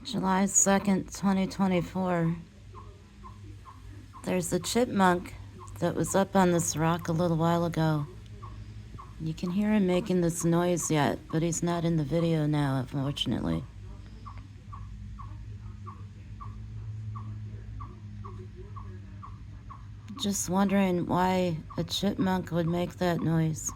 July 2nd, 2024. There's a chipmunk that was up on this rock a little while ago. You can hear him making this noise yet, but he's not in the video now, unfortunately. Just wondering why a chipmunk would make that noise.